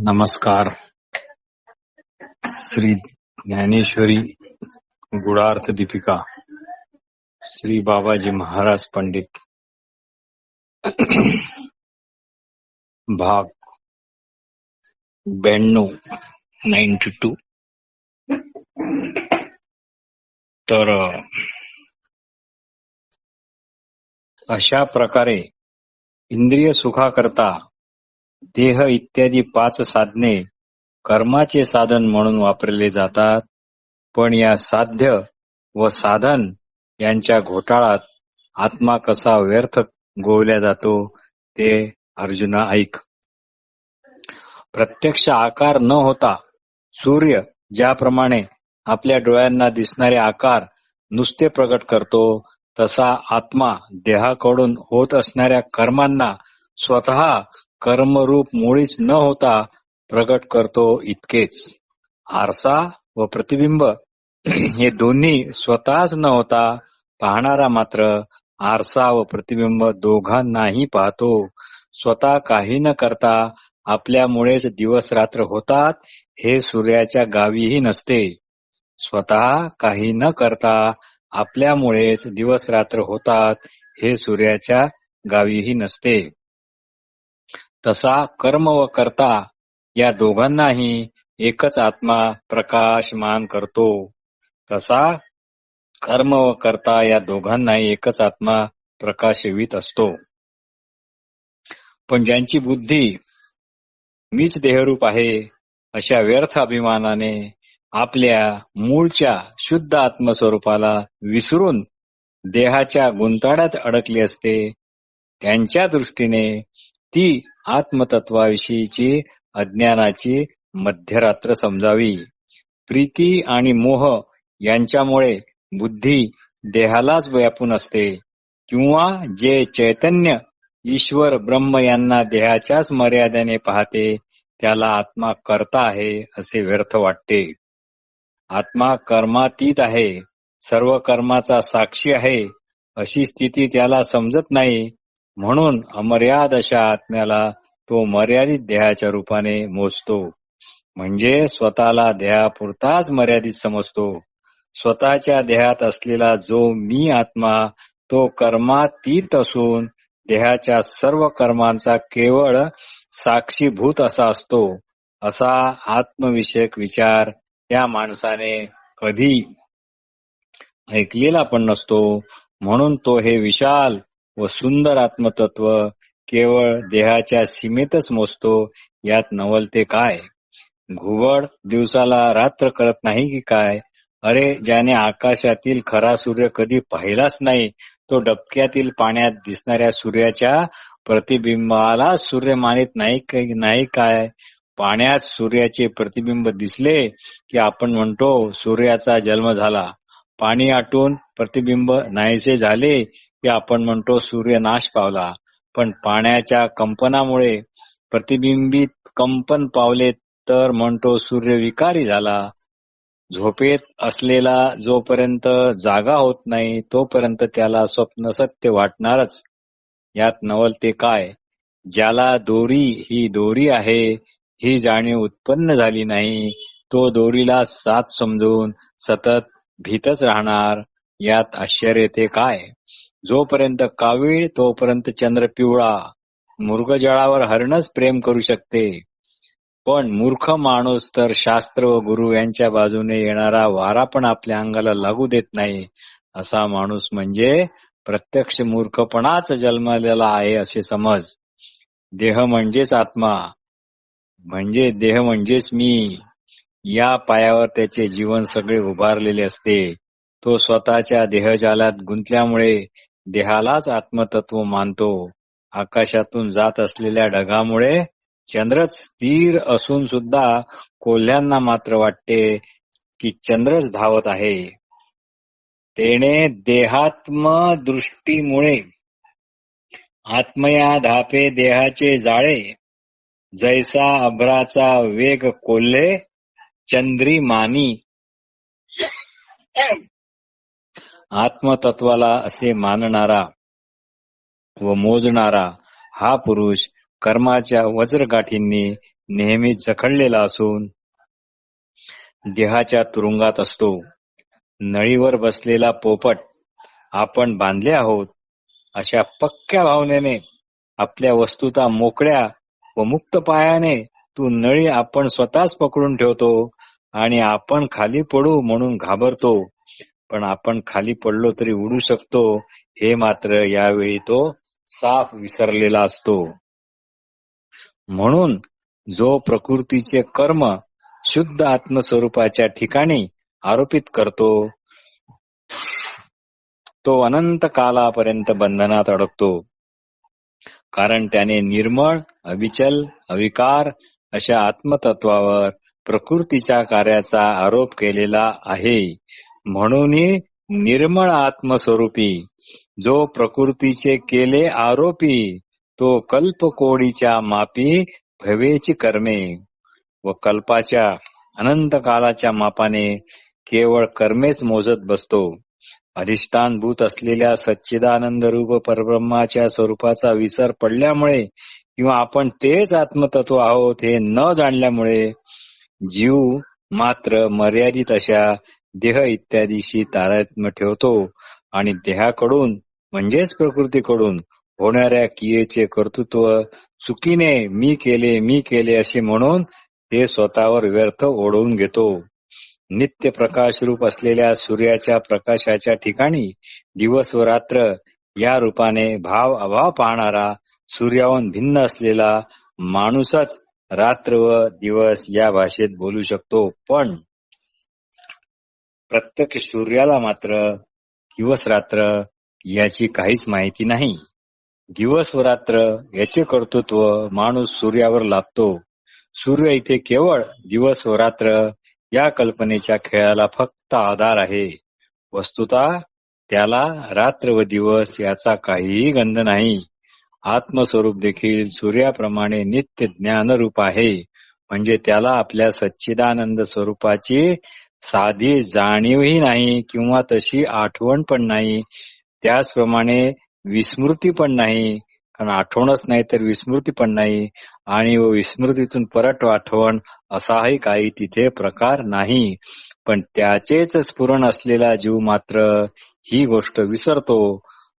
नमस्कार. श्री ज्ञानेश्वरी गुणार्थ दीपिका, श्री बाबाजी महाराज पंडित, भाग 92. तर अशा प्रकारे इंद्रिय सुखाकरता देह इत्यादी 5 साधने कर्माचे साधन म्हणून वापरले जातात. पण या साध्य व साधन यांच्या घोटाळ्यात आत्मा कसा व्यर्थ गोवल्या जातो ते अर्जुना ऐक. प्रत्यक्ष आकार न होता सूर्य ज्याप्रमाणे आपल्या डोळ्यांना दिसणारे आकार नुसते प्रकट करतो, तसा आत्मा देहाकडून होत असणाऱ्या कर्मांना स्वतः कर्मरूप मुळीच न होता प्रकट करतो इतकेच. आरसा व प्रतिबिंब हे दोन्ही स्वतःच न होता पाहणारा मात्र आरसा व प्रतिबिंब दोघांनाही पाहतो. स्वतः काही न करता आपल्यामुळेच दिवस रात्र होतात हे सूर्याच्या गावीही नसते. स्वतः काही न करता आपल्यामुळेच दिवस रात्र होतात हे सूर्याच्या गावीही नसते. तसा कर्म व कर्ता या दोघांनाही एकच आत्मा प्रकाशमान करतो. तसा कर्म व कर्ता या दोघांनाही एकच आत्मा प्रकाशवित असतो. पण ज्यांची बुद्धी मीच देहरूप आहे अशा व्यर्थ अभिमानाने आपल्या मूळच्या शुद्ध आत्मस्वरूपाला विसरून देहाच्या गुंताड्यात अडकली असते, त्यांच्या दृष्टीने ती आत्मतत्वाविषयीची अज्ञानाची मध्यरात्र समजावी. प्रीती आणि मोह यांच्यामुळे बुद्धी देहालाच व्यापून असते, किंवा जे चैतन्य ईश्वर ब्रह्म यांना देहाच्याच मर्यादेने पाहते त्याला आत्मा कर्ता आहे असे व्यर्थ वाटते. आत्मा कर्मातीत आहे, सर्व कर्माचा साक्षी आहे अशी स्थिती त्याला समजत नाही. म्हणून अमर्याद अशा आत्म्याला तो मर्यादित देहाच्या रूपाने मोजतो, म्हणजे स्वतःला देहापुरताच मर्यादित समजतो. स्वतःच्या देहात असलेला जो मी आत्मा तो कर्मातीत असून देहाच्या सर्व कर्मांचा केवळ साक्षीभूत असा असतो. असा आत्मविषयक विचार त्या माणसाने कधी ऐकलेला पण नसतो. म्हणून तो हे विशाल व सुंदर आत्मतत्व केवळ देहाच्या सीमेतच मोजतो. यात नवलते काय? घुबड दिवसाला रात्र करत नाही की काय? अरे, ज्याने आकाशातील खरा सूर्य कधी पाहिलाच नाही तो डबक्यातील पाण्यात दिसणाऱ्या सूर्याच्या प्रतिबिंबाला सूर्य मानित नाही काय? पाण्यात सूर्याचे प्रतिबिंब दिसले की आपण म्हणतो सूर्याचा जन्म झाला. पाणी आटून प्रतिबिंब नाहीसे झाले की आपण म्हणतो सूर्य नाश पावला. पण पाण्याच्या कंपनामुळे प्रतिबिंबित कंपन पावले तर म्हणतो सूर्य विकारी झाला. झोपेत असलेला जोपर्यंत जागा होत नाही तोपर्यंत त्याला स्वप्न सत्य वाटणारच. यात नवलते काय? ज्याला दोरी ही दोरी आहे ही जाणीव उत्पन्न झाली नाही तो दोरीला साथ समजून सतत भीतच राहणार. यात आश्चर्य ते काय? जोपर्यंत कावीळ तोपर्यंत चंद्र पिवळा. मृगजळावर हरणच प्रेम करू शकते, पण मूर्ख माणूस तर शास्त्र व गुरु यांच्या बाजूने येणारा वारा पण आपल्या अंगाला लागू देत नाही. असा माणूस म्हणजे प्रत्यक्ष मूर्खपणाच जन्मलेला आहे असे समज. देह म्हणजेच आत्मा, म्हणजे देह म्हणजेच मी, या पायावर त्याचे जीवन सगळे उभारलेले असते. तो स्वतःच्या देहजालात गुंतल्यामुळे देहालाच आत्मतत्व मानतो. आकाशातून जात असलेल्या ढगामुळे चंद्रच स्थिर असून सुद्धा कोल्ह्यांना मात्र वाटते की चंद्रच धावत आहे. तेने देहात्म दृष्टीमुळे आत्मया धापे देहाचे जाळे. जैसा अभ्राचा वेग कोल्हे चंद्री मानी. आत्मतत्वाला असे मानणारा व मोजणारा हा पुरुष कर्माच्या वज्रगाठींनी नेहमी जखडलेला असून देहाच्या तुरुंगात असतो. नळीवर बसलेला पोपट आपण बांधले आहोत अशा पक्क्या भावनेने आपल्या वस्तुता मोकळ्या व मुक्त पायाने तू नळी आपण स्वतःच पकडून ठेवतो आणि आपण खाली पडू म्हणून घाबरतो. पण आपण खाली पडलो तरी उडू शकतो हे मात्र यावेळी तो साफ विसरलेला असतो. म्हणून जो प्रकृतीचे कर्म शुद्ध आत्मस्वरूपाच्या ठिकाणी आरोपित करतो तो अनंत कालापर्यंत बंधनात अडकतो. कारण त्याने निर्मळ, अविचल, अविकार अशा आत्मतत्वावर प्रकृतीच्या कार्याचा आरोप केलेला आहे. म्हणून निर्मळ आत्मस्वरूपी जो प्रकृतीचे केले आरोपी तो कल्पकोडीच्या मापी भवेची कर्मे व कल्पाच्या अनंत कालाच्या मापाने केवळ कर्मेच मोजत बसतो. अधिष्ठानभूत असलेल्या सच्चिदानंद रूप परब्रह्माच्या स्वरूपाचा विसर पडल्यामुळे किंवा आपण तेच आत्मतत्व आहोत हे न जाणल्यामुळे जीव मात्र मर्यादित अशा देह इत्यादीशी तारतम्य ठेवतो आणि देहाकडून म्हणजेच प्रकृतीकडून होणाऱ्या क्रियेचे कर्तृत्व चुकीने मी केले असे म्हणून ते स्वतःवर व्यर्थ ओढवून घेतो. नित्य प्रकाश रूप असलेल्या सूर्याच्या प्रकाशाच्या ठिकाणी दिवस व रात्र या रूपाने भाव अभाव पाहणारा सूर्याहून भिन्न असलेला माणूसच रात्र व दिवस या भाषेत बोलू शकतो. पण प्रत्यक्ष सूर्याला मात्र दिवस रात्र याची काहीच माहिती नाही. दिवस व रात्र याचे कर्तृत्व माणूस सूर्यावर लादतो. सूर्य इथे केवळ दिवस व रात्र या कल्पनेच्या खेळाला फक्त आधार आहे. वस्तुतः त्याला रात्र व दिवस याचा काहीही गंध नाही. आत्मस्वरूप देखील सूर्याप्रमाणे नित्य ज्ञानरूप आहे. म्हणजे त्याला आपल्या सच्चिदानंद स्वरूपाची साधी जाणीवही नाही किंवा तशी आठवण पण नाही. त्याचप्रमाणे विस्मृती पण नाही, कारण आठवणच नाही तर विस्मृती पण नाही, आणि विस्मृतीतून परत आठवण असाही काही तिथे प्रकार नाही. पण त्याचेच स्फुरण असलेला जीव मात्र ही गोष्ट विसरतो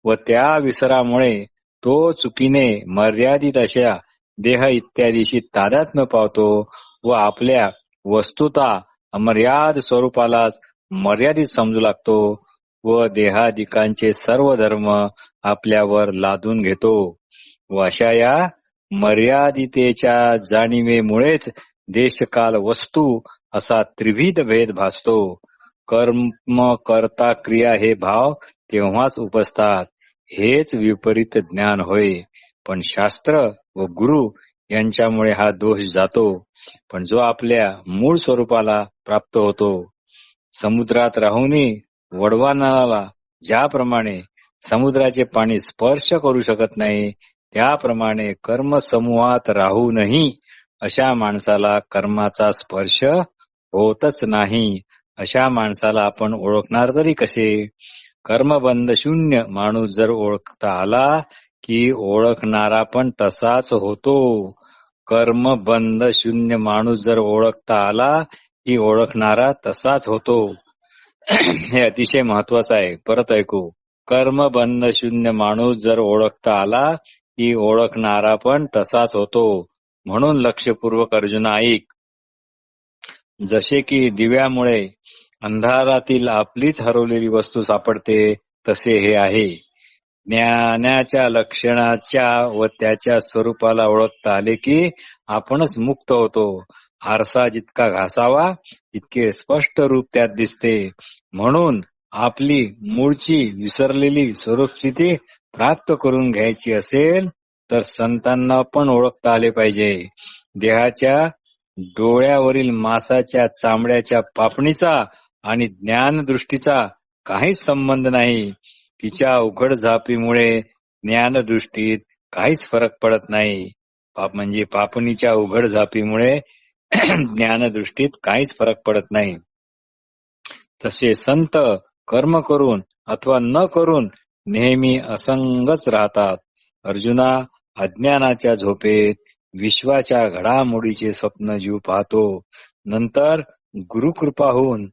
व त्या विसरामुळे तो चुकीने मर्यादित अशा देह इत्यादीशी तादात्म्य पावतो व आपल्या वस्तुता अमर्याद स्वरूपालाच मर्यादित समजू लागतो व देहादिकांचे सर्व धर्म आपल्यावर लादून घेतो व अशा या मर्यादितेच्या जाणीवेमुळेच देशकाल वस्तू असा त्रिविध भेद भासतो. कर्म कर्ता क्रिया हे भाव तेव्हाच उपजतात. हेच विपरीत ज्ञान होय. पण शास्त्र व गुरु यांच्यामुळे हा दोष जातो. पण जो आपल्या मूळ स्वरूपाला प्राप्त होतो, समुद्रात राहूनही वडवानाला ज्याप्रमाणे समुद्राचे पाणी स्पर्श करू शकत नाही, त्याप्रमाणे कर्म समूहात राहूनही अशा माणसाला कर्माचा स्पर्श होतच नाही. अशा माणसाला आपण ओळखणार तरी कसे? कर्मबंध शून्य माणूस जर ओळखता आला की ओळखणारा पण तसाच होतो. कर्मबंध शून्य माणूस जर ओळखता आला की ओळखणारा तसाच होतो. हे अतिशय महत्वाचं आहे. परत ऐकू. कर्मबंध शून्य माणूस जर ओळखता आला की ओळखणारा पण तसाच होतो. म्हणून लक्षपूर्वक अर्जुना ऐक. जसे की दिव्यामुळे अंधारातील आपलीच हरवलेली वस्तू सापडते, तसे हे आहे. ज्ञानाच्या लक्षणाच्या व त्याच्या स्वरूपाला ओळखता आले की आपणच मुक्त होतो. आरसा जितका घासावा तितके स्पष्ट रूप त्यात दिसते. म्हणून आपली मूळची विसरलेली स्वरूपस्थिती प्राप्त करून घ्यायची असेल तर संतांना पण ओळखता आले पाहिजे. देहाच्या डोळ्यावरील मासाच्या चामड्याच्या पापणीचा आणि ज्ञानदृष्टीचा काहीच संबंध नाही. तिच्या उघड झापीमुळे ज्ञानदृष्टीत काहीच फरक पडत नाही. म्हणजे पापणीच्या उघड झापीमुळे ज्ञानदृष्टीत काहीच फरक पडत नाही. तसे संत कर्म करून अथवा न करून नेहमी असंगच राहतात. अर्जुना, अज्ञानाच्या झोपेत विश्वाच्या घडामोडीचे स्वप्न जीव पाहतो. नंतर गुरुकृपा होऊन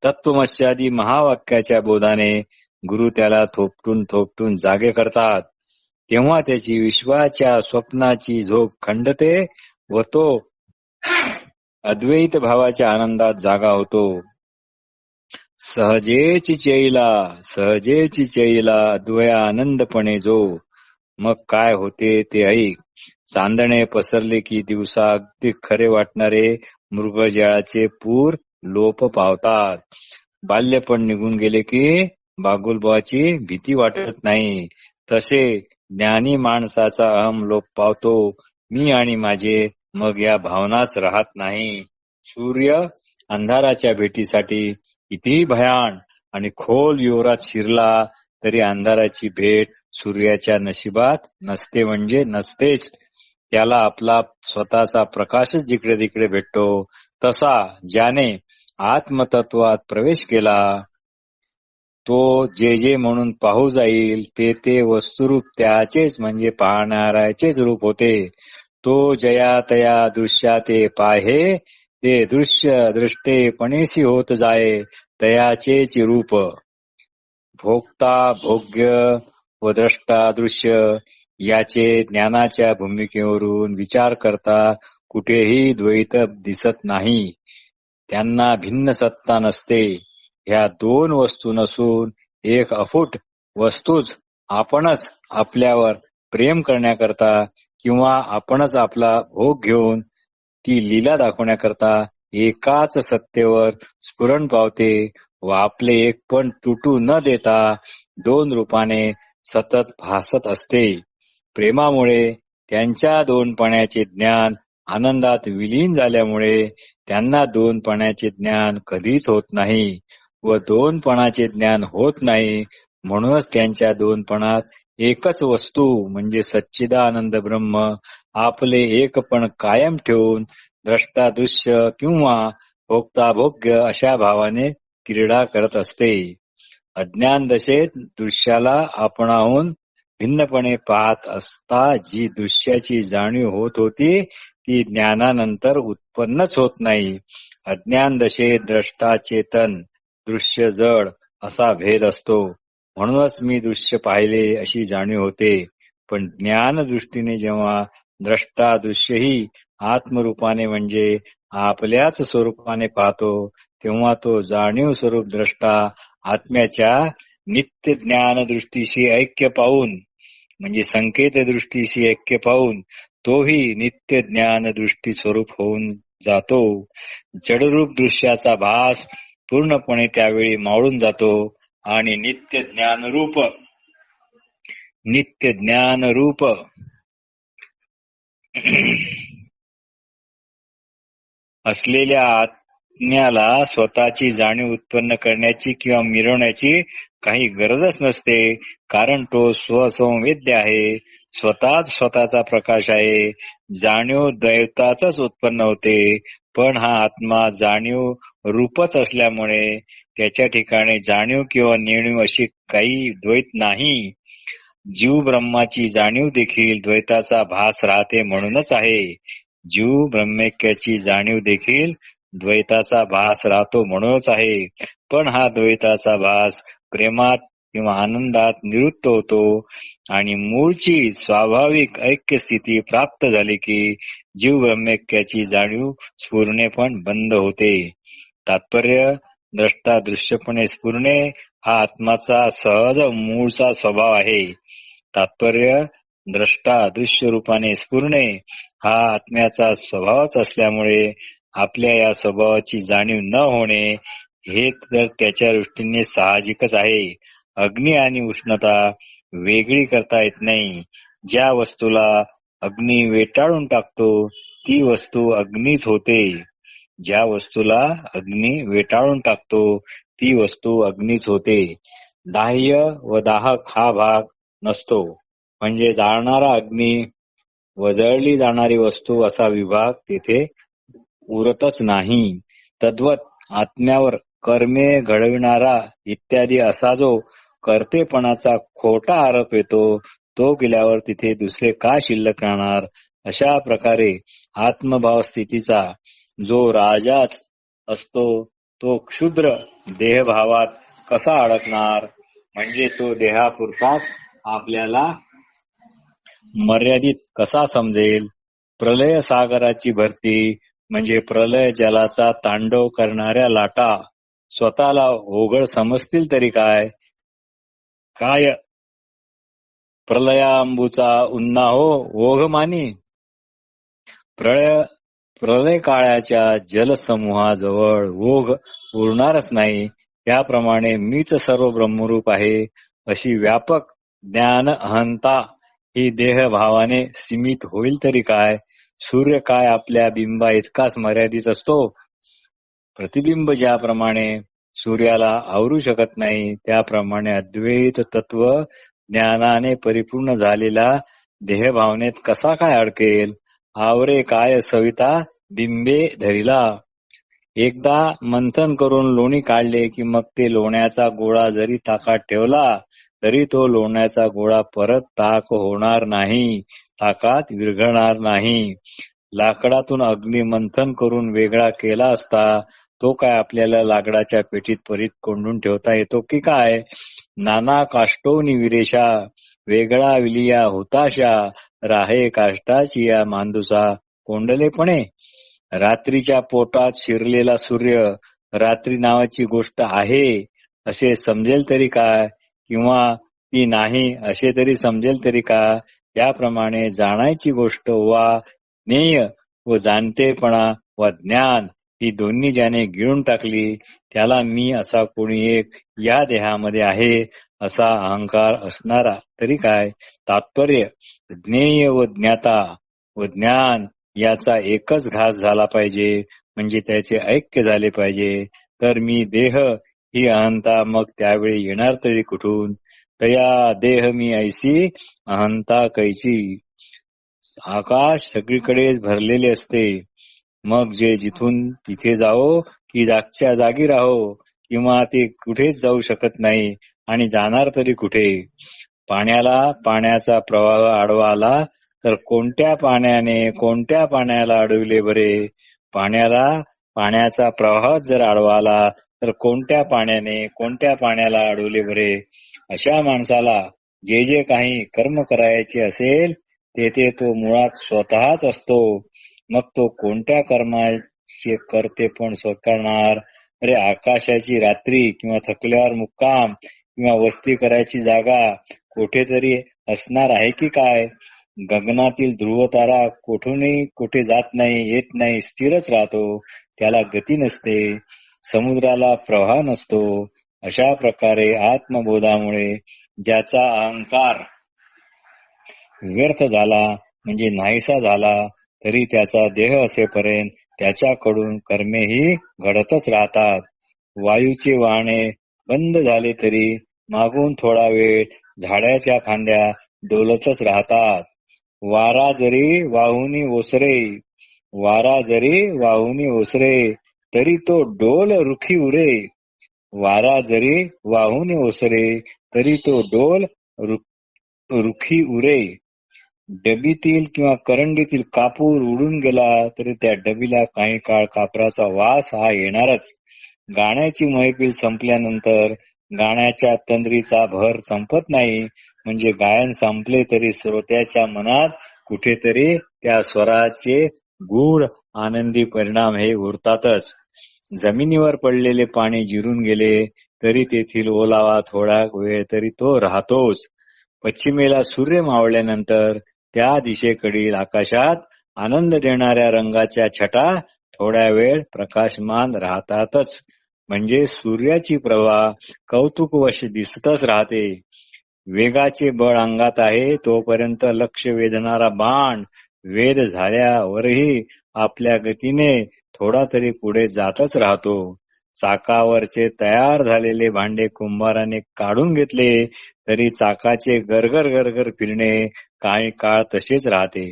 तत्वमस्यादी महावाक्याच्या बोधाने गुरु त्याला थोपटून थोपटून जागे करतात. तेव्हा त्याची विश्वाच्या स्वप्नाची झोप खंडते व तो अद्वैत भावाच्या आनंदात जागा होतो. सहजेची चैला अद्वया आनंदपणे जो. मग काय होते ते ऐक. चांदणे पसरले की दिवसा अगदी खरे वाटणारे मृगजळाचे पूर लोप पावतात. बाल्यपण निघून गेले की बागुलबाची भीती वाटत नाही. तसे ज्ञानी माणसाचा अहम लोप पावतो. मी आणि माझे, मग या भावनाच राहत नाही. सूर्य अंधाराच्या भेटीसाठी कितीही भयान आणि खोल युवरात शिरला तरी अंधाराची भेट सूर्याच्या नशिबात नसते म्हणजे नसतेच. त्याला आपला स्वतःचा प्रकाशच जिकडे तिकडे भेटतो. तसा ज्याने आत्मतत्वात प्रवेश केला तो जे जे म्हणून पाहू जाईल ते ते वस्तुरूप त्याचेच म्हणजे पाहणाऱ्याचेच रूप होते. तो जया तया दृश्याते पाहे ते दृश्य दृष्टेपणेसी होत जाये तयाचेच रूप. भोक्ता भोग्य व द्रष्टा दृश्य याचे ज्ञानाच्या भूमिकेवरून विचार करता कुठेही द्वैत दिसत नाही. त्यांना भिन्न सत्ता नसते. ह्या दोन वस्तू नसून एक अफूट वस्तूच आपणच आपल्यावर प्रेम करण्याकरता किंवा आपणच आपला भोग घेऊन ती लीला दाखवण्याकरता एकाच सत्तेवर स्फुरण पावते व आपले एक पण तुटू न देता दोन रूपाने सतत भासत असते. प्रेमामुळे त्यांच्या दोनपणाचे ज्ञान आनंदात विलीन झाल्यामुळे त्यांना दोनपणाचे ज्ञान कधीच होत नाही व दोनपणाचे ज्ञान होत नाही. म्हणूनच त्यांच्या दोनपणात एकच वस्तू म्हणजे सच्चिदानंद ब्रह्म आपले एकपण कायम ठेवून द्रष्टा दृश्य किंवा भोक्ता भोग्य अशा भावाने क्रीडा करत असते. अज्ञान दशेत दृश्याला आपणाहून भिन्नपणे पाहत असता जी दृश्याची जाणीव होत होती ती ज्ञानानंतर उत्पन्नच होत नाही. अज्ञान दशेत द्रष्टा चेतन दृश्य जड असा भेद असतो. म्हणूनच मी दृश्य पाहिले अशी जाणीव होते. पण ज्ञान दृष्टीने जेव्हा द्रष्टा दृश्यही आत्मरूपाने म्हणजे आपल्याच स्वरूपाने पाहतो तेव्हा तो जाणीव स्वरूप द्रष्टा आत्म्याच्या नित्य ज्ञान दृष्टीशी ऐक्य पाहून म्हणजे संकेत दृष्टीशी ऐक्य पाहून तोही नित्य ज्ञान दृष्टी स्वरूप होऊन जातो. जडरूप दृश्याचा भास पूर्णपणे त्यावेळी मावळून जातो आणि नित्य ज्ञानरूप असलेल्या आत्म्याला स्वतःची जाणीव उत्पन्न करण्याची किंवा मिरवण्याची काही गरजच नसते. कारण तो स्वसंवेद्य आहे. स्वतःच स्वतःचा प्रकाश आहे. जाणीव दैवतातच उत्पन्न होते. पण हा आत्मा जाणीव रूपच असल्यामुळे त्याच्या ठिकाणी जाणीव किंवा नेणीव अशी काही द्वैत नाही. जीव ब्रह्माची जाणीव देखील द्वैताचा भास राहते म्हणूनच आहे. जीव ब्रह्मैक्याची जाणीव देखील द्वैताचा भास राहतो म्हणूनच आहे. पण हा द्वैताचा भास प्रेमात किंवा आनंदात निवृत्त होतो आणि मूळची स्वाभाविक ऐक्य स्थिती प्राप्त झाली की जीव ब्रह्मैक्याची जाणीव स्फुरणे पण बंद होते. तात्पर्य द्रष्टा दृश्यपणे स्फुरणे हा आत्माचा सहज मूळचा स्वभाव आहे. तात्पर्य द्रष्टा दृश्य रूपाने स्फुरणे हा आत्म्याचा स्वभावच असल्यामुळे आपल्या या स्वभावाची जाणीव न होणे हे तर त्याच्या दृष्टीने साहजिकच आहे. अग्नी आणि उष्णता वेगळी करता येत नाही. ज्या वस्तूला अग्नी वेटाळून टाकतो ती वस्तू अग्नीच होते. ज्या वस्तूला अग्नी वेटाळून टाकतो ती वस्तू अग्नीच होते. दाह्य व दाहक हा भाग नसतो. म्हणजे जाळणारा अग्नी व जळली जाणारी वस्तू असा विभाग तेथे उरतच नाही. तद्वत आत्म्यावर कर्मे घडविणारा इत्यादी असा जो कर्तेपणाचा खोटा आरोप येतो तो गेल्यावर तिथे दुसरे का शिल्लक राहणार? अशा प्रकारे आत्मभाव स्थितीचा जो राजाच असतो तो क्षुद्र देहभावात कसा अडकणार? म्हणजे तो देहापुरताच आपल्याला मर्यादित कसा समजेल? प्रलय सागराची भरती म्हणजे प्रलय जलाचा तांडव करणाऱ्या लाटा स्वतःला ओघळ समजतील तरी काय? काय प्रलयांबूचा उन्नाहो ओघ मानी? प्रलय काळाच्या जलसमूहाजवळ ओघ उरणारच नाही. त्याप्रमाणे मीच सर्व ब्रह्मरूप आहे अशी व्यापक ज्ञान अहंता ही देहभावाने सीमित होईल तरी काय? सूर्य काय आपल्या बिंबा इतकाच मर्यादित असतो? प्रतिबिंब ज्याप्रमाणे सूर्याला आवरू शकत नाही त्याप्रमाणे अद्वैत तत्व ज्ञानाने परिपूर्ण झालेला देहभावनेत कसा काय अडकेल? आवरे काय सविता बिंबे धरिला. एकदा मंथन करून लोणी काढले की मग ते लोण्याचा गोळा जरी ताकात ठेवला तरी तो लोण्याचा गोळा परत ताक होणार नाही, ताकात विरघळणार नाही. लाकडातून अग्नी मंथन करून वेगळा केला असता तो काय आपल्याला लाकडाच्या पेटीत परीत कोंडून ठेवता येतो की काय? नाना काष्टोनी विरेशा वेगळा विलिया होताशा राहे काष्टाची या मांदुसा कोंडलेपणे. रात्रीच्या पोटात शिरलेला सूर्य रात्री नावाची गोष्ट आहे असे समजेल तरी काय? किंवा ती नाही असे तरी समजेल तरी का? त्याप्रमाणे जाणायची गोष्ट वा ज्ञेय व जाणतेपणा व ज्ञान ही दोन्ही ज्याने गिळून टाकली त्याला मी असा कोणी एक या देहामध्ये आहे असा अहंकार असणारा तरी काय? तात्पर्य ज्ञेय व ज्ञाता व ज्ञान याचा एकच घास झाला पाहिजे, म्हणजे त्याचे ऐक्य झाले पाहिजे. तर मी देह ही अहंता मग त्यावेळी येणार तरी कुठून? तया देह मी ऐसी अहंता कैची. आकाश सगळीकडेच भरलेले असते, मग जे जिथून तिथे जाओ की जागच्या जागी राहो, किंवा ते कुठेच जाऊ शकत नाही आणि जाणार तरी कुठे? पाण्याला पाण्याचा प्रवाह आडवा आला तर कोणत्या पाण्याला अडविले बरे? पाण्याला पाण्याचा प्रवाह जर आडवा आला तर कोणत्या पाण्याला अडवले बरे? अशा माणसाला जे जे काही कर्म करायचे असेल ते तो मुळात स्वतःच असतो. मग तो कोणत्या कर्माचे करते पण करणार? अरे आकाशाची रात्री किंवा थकल्यावर मुक्काम किंवा वस्ती करायची जागा कुठेतरी असणार आहे की काय? गगनातील ध्रुवतारा कुठूनही कुठे जात नाही, येत नाही, स्थिरच राहतो, त्याला गती नसते. समुद्राला प्रवाह नसतो. अशा प्रकारे आत्मबोधामुळे ज्याचा अहंकार व्यर्थ झाला म्हणजे नाहीसा झाला तरी त्याचा देह असेपर्यंत त्याच्याकडून कर्मेही घडतच राहतात. वायूचे वाहने बंद झाले तरी मागून थोडा वेळ झाडाच्या फांद्या डोलतच राहतात. वारा जरी वाहुनी ओसरे तरी तो डोल रुखी उरे. वारा जरी वाहुनी ओसरे तरी तो डोल रुखी उरे. डबीतील किंवा करंडीतील कापूर उडून गेला तरी त्या डबीला काही काळ कापराचा वास हा येणारच. गाण्याची मैफिल संपल्यानंतर गाण्याच्या तंद्रीचा भर संपत नाही, म्हणजे गायन संपले तरी श्रोत्याच्या मनात कुठेतरी त्या स्वराचे गूढ आनंदी परिणाम हे उरतातच. जमिनीवर पडलेले पाणी जिरून गेले तरी तेथील ओलावा थोडा वेळ तरी तो राहतोच. पश्चिमेला सूर्य मावळल्यानंतर त्या दिशेकडील आकाशात आनंद देणाऱ्या रंगाच्या छटा थोड्या वेळ प्रकाशमान राहतातच. म्हणजे सूर्याची प्रभा कौतुकवश दिसतच राहते. वेगाचे बळ अंगात आहे तोपर्यंत लक्ष वेधणारा बाण वेध झाल्यावरही आपल्या गतीने थोडा तरी पुढे जातच राहतो. चाकावरचे तयार झालेले भांडे कुंभाराने काढून घेतले तरी चाकाचे गरगर गरगर फिरणे काही काळ तसेच राहते.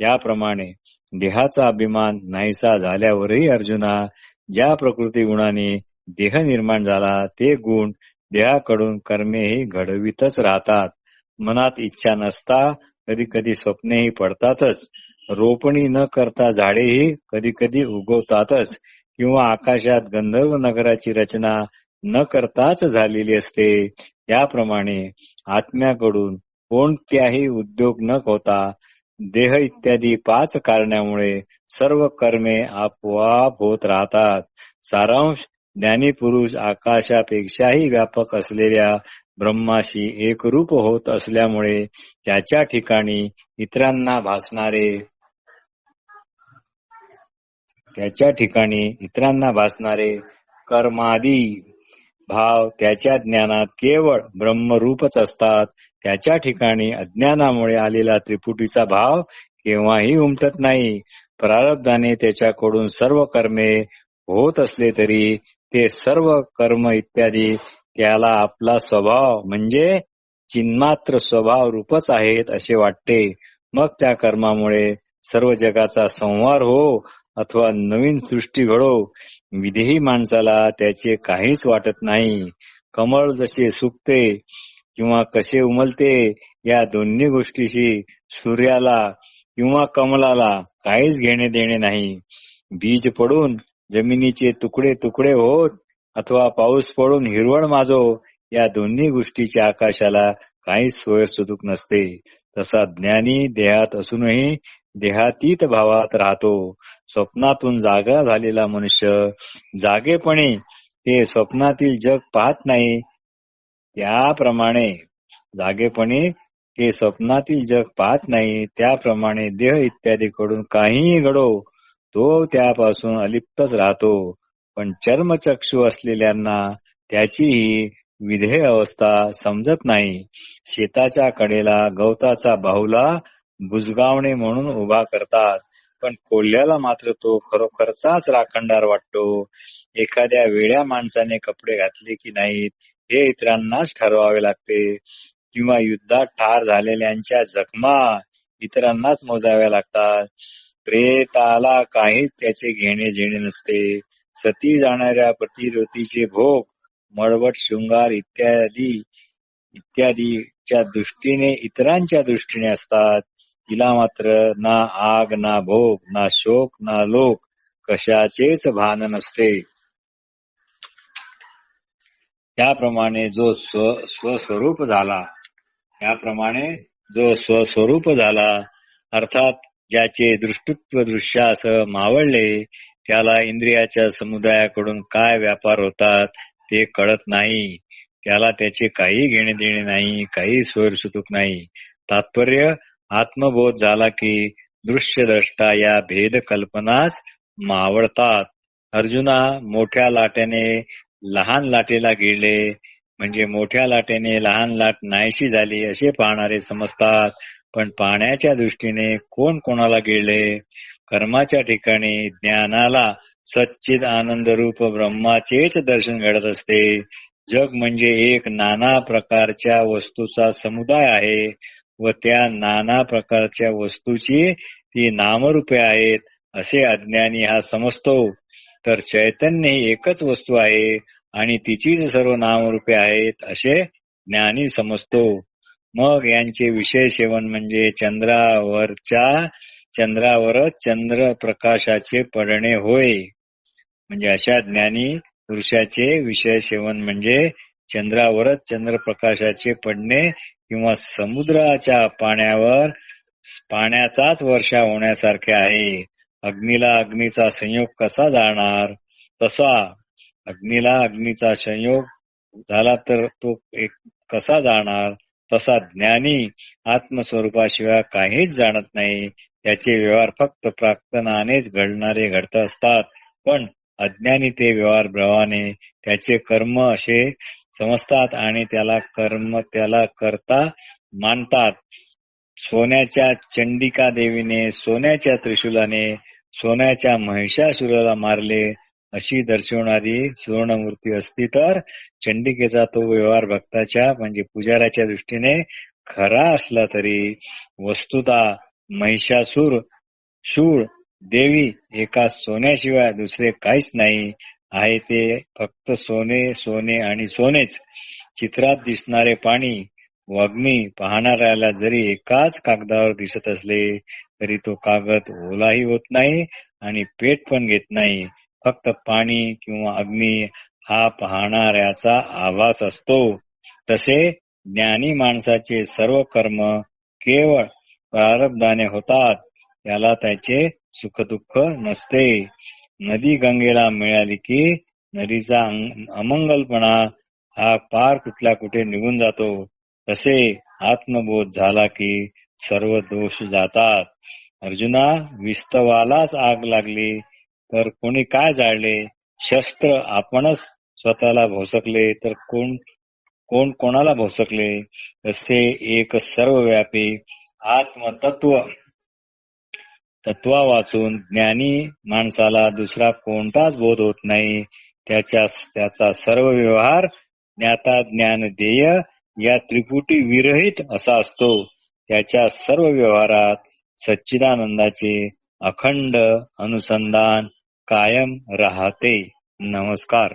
याप्रमाणे देहाचा अभिमान नाहीसा झाल्यावरही अर्जुना, ज्या प्रकृती गुणाने देह निर्माण झाला ते गुण देहाकडून कर्मेही घडवितच राहतात. मनात इच्छा नसता कधी कधी स्वप्नेही पडतातच. रोपणी न करता झाडेही कधी कधी उगवतातच. किंवा आकाशात गंधर्व नगराची रचना न करताच झालेली असते. याप्रमाणे आत्म्याकडून कोणत्याही उद्योग न होता देह इत्यादी 5 कारणामुळे सर्व कर्मे आपोआप होत राहतात. सारांश, ज्ञानी पुरुष आकाशापेक्षाही व्यापक असलेल्या ब्रह्माशी एकरूप होत असल्यामुळे त्याच्या ठिकाणी इतरांना भासणारे कर्मादी भाव त्याच्या ज्ञानात केवळ ब्रह्मरूपच असतात. त्याच्या ठिकाणी अज्ञानामुळे आलेला त्रिपुटीचा भाव केव्हाही उमटत नाही. प्रारब्धाने त्याच्याकडून सर्व कर्मे होत असले तरी ते सर्व कर्म इत्यादी त्याला आपला स्वभाव म्हणजे चिन्मात्र स्वभाव रूपच आहेत असे वाटते. मग त्या कर्मामुळे सर्व जगाचा संहार हो अथवा नवीन सृष्टी घडो, विधेही माणसाला त्याचे काहीच वाटत नाही. कमळ जसे सुकते किंवा कसे उमलते या दोन्ही गोष्टीशी सूर्याला किंवा कमलाला काहीच घेणे देणे नाही. बीज पडून जमिनीचे तुकडे तुकडे होत अथवा पाऊस पडून हिरवळ माजो या दोन्ही गोष्टीच्या आकाशाला काहीच सोयसुतूक नसते. तसा ज्ञानी देहात असूनही देहातीत भावात राहतो. स्वप्नातून जागा झालेला मनुष्य जागेपणी ते स्वप्नातील जग पाहत नाही. त्याप्रमाणे देह इत्यादीकडून काहीही घडो तो त्यापासून अलिप्तच राहतो. पण चर्मचक्षु असलेल्यांना त्याची ही विधेय अवस्था समजत नाही. शेताच्या कडेला गवताचा बाहुला बुजगावणे म्हणून उभा करतात, पण कोल्ह्याला मात्र तो खरोखरचाच राखणदार वाटतो. एखाद्या वेड्या माणसाने कपडे घातले की नाहीत हे इतरांनाच ठरवावे लागते, किंवा युद्धात ठार झालेल्यांच्या जखमा इतरांनाच मोजाव्या लागतात. प्रेताला काहीच त्याचे घेणे देणे नसते. सती जाणाऱ्या पतिव्रतीचे भोग, मळवट, शृंगार इत्यादीच्या दृष्टीने इतरांच्या दृष्टीने असतात. तिला मात्र ना आग ना भोग ना शोक ना लोक कशाचेच भान नसते. त्याप्रमाणे जो स्वस्वरूप झाला अर्थात ज्याचे दृष्टित्व दृश्यासह मावळले त्याला इंद्रियाच्या समुदायाकडून काय व्यापार होतात ते कळत नाही. त्याला त्याचे काही घेणे देणे नाही, काही सोयसुतूक नाही. तात्पर्य, आत्मबोध झाला की दृश्यद्रष्टा या भेद कल्पनाच मावळतात. अर्जुना, मोठ्या लाटेने लहान लाटेला गिळले म्हणजे मोठ्या लाटेने लहान लाट नाहीशी झाली असे पाहणारे समजतात. पण पाण्याच्या दृष्टीने कोण कोणाला गिळले? कर्माच्या ठिकाणी ज्ञानाला सच्चिद आनंद रूप ब्रह्माचेच दर्शन घडत असते. जग म्हणजे एक नाना प्रकारच्या वस्तूचा समुदाय आहे व त्या नाना प्रकारच्या वस्तूची ती नामरूपे आहेत असे अज्ञानी हा समजतो. तर चैतन्य ही एकच वस्तू आहे आणि तिचीच सर्व नामरूपे आहेत असे ज्ञानी समजतो. मग यांचे विषय सेवन म्हणजे चंद्रावरच चंद्र प्रकाशाचे पडणे होय. म्हणजे अशा ज्ञानी पुरुषाचे विषय सेवन म्हणजे चंद्रावरच चंद्रप्रकाशाचे पडणे किंवा समुद्राच्या पाण्याचाच वर्षा होण्यासारखे आहे. अग्नीला अग्नीचा संयोग कसा जाणार तसा अग्नीला अग्नीचा संयोग झाला तर तो कसा जाणार तसा ज्ञानी आत्मस्वरूपाशिवाय काहीच जाणत नाही. त्याचे व्यवहार फक्त प्राक्तनानेच घडत असतात. पण अज्ञानी ते व्यवहार भावाने त्याचे कर्म असे समजतात आणि त्याला कर्ता मानतात. सोन्याच्या चंडिका देवीने सोन्याच्या त्रिशूलाने सोन्याच्या महिषासुराला मारले अशी दर्शवणारी सुवर्णमूर्ती असती तर चंडिकेचा तो व्यवहार भक्ताच्या म्हणजे पुजाऱ्याच्या दृष्टीने खरा असला तरी वस्तुतः महिषासूर शूळ देवी एका सोन्याशिवाय दुसरे काहीच नाही आहे. ते फक्त सोने सोने आणि सोनेच. चित्रात दिसणारे पाणी अग्नी पाहणाऱ्याला जरी एकाच कागदावर दिसत असले तरी तो कागद ओलाही होत नाही आणि पेट पण घेत नाही. फक्त पाणी किंवा अग्नी हा पाहणाऱ्याचा आभास असतो. तसे ज्ञानी माणसाचे सर्व कर्म केवळ प्रारब्धाने होतात. त्याला त्याचे सुखदुःख नसते. नदी गंगेला मिळाली की नदीचा अमंगलपणा हा पार कुठल्या कुठे निघून जातो. तसे आत्मबोध झाला की सर्व दोष जातात. अर्जुना, विस्तवालाच आग लागली तर कोणी काय जाळले? शस्त्र आपणच स्वतःला भोसकले तर कोण कोण कोणाला भोसकले? तसे एक सर्वव्यापी तत्वा वाचून ज्ञानी माणसाला दुसरा कोणताच बोध होत नाही. त्याचा सर्व व्यवहार ज्ञाता ज्ञान देय या त्रिपुटी विरहित असा असतो. त्याच्या सर्व व्यवहारात सच्चिदानंदाचे अखंड अनुसंधान कायम राहते. नमस्कार.